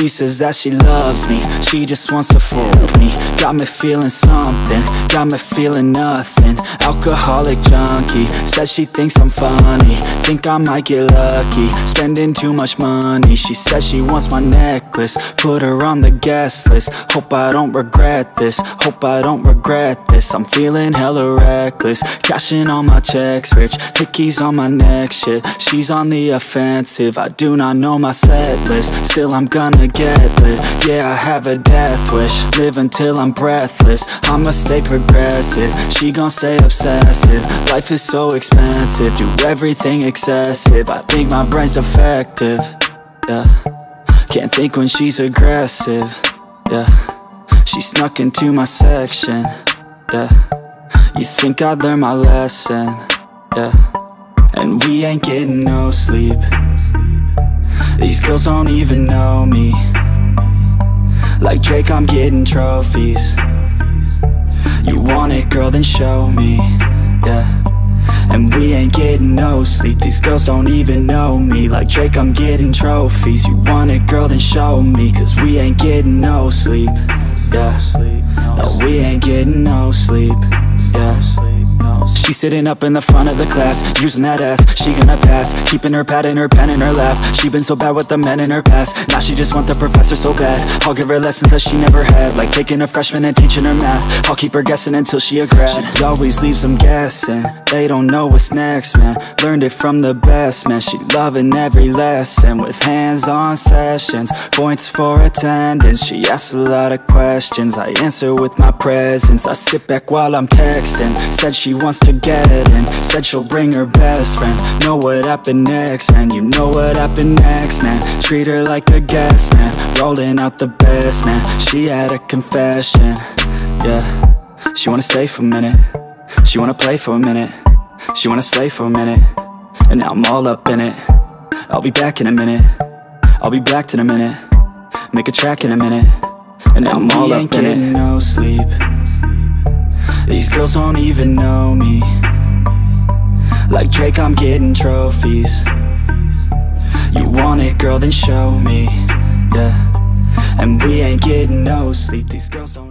She says that she loves me, she just wants to fuck me. Got me feeling something, got me feeling nothing. Alcoholic junkie, says she thinks I'm funny. Think I might get lucky, spending too much money. She says she wants my necklace, put her on the guest list. Hope I don't regret this, hope I don't regret this. I'm feeling hella reckless, cashing all my checks rich. Hickeys on my neck, shit, she's on the offensive. I do not know my set list, still I'm gonna get lit. Yeah, I have a death wish, live until I'm breathless. I'ma stay progressive, she gon' stay obsessive. Life is so expensive, do everything excessive. I think my brain's defective, yeah. Can't think when she's aggressive, yeah. She snuck into my section, yeah. You think I'd learn my lesson, yeah. And we ain't getting no sleep. These girls don't even know me. Like Drake, I'm getting trophies. You want it, girl, then show me, yeah. And we ain't getting no sleep. These girls don't even know me. Like Drake, I'm getting trophies. You want it, girl, then show me. Cause we ain't getting no sleep, yeah. No, we ain't getting no sleep, yeah. She's sitting up in the front of the class, using that ass, she gonna pass. Keeping her pad and her pen in her lap. She been so bad with the men in her past. Now she just want the professor so bad. I'll give her lessons that she never had, like taking a freshman and teaching her math. I'll keep her guessing until she a grad. She always leaves them guessing, they don't know what's next, man. Learned it from the best, man. She loving every lesson, with hands-on sessions, points for attendance. She asks a lot of questions, I answer with my presence. I sit back while I'm texting, said she wants to get in, said she'll bring her best friend. Know what happened next, man, you know what happened next, man. Treat her like a guest, man, rolling out the best, man. She had a confession, yeah. She wanna stay for a minute, she wanna play for a minute, she wanna slay for a minute, and now I'm all up in it. I'll be back in a minute, I'll be back in a minute, make a track in a minute, and now I'm all up in it. No sleep, these girls don't even know me. Like Drake, I'm getting trophies. You want it, girl, then show me, yeah. And we ain't getting no sleep. These girls don't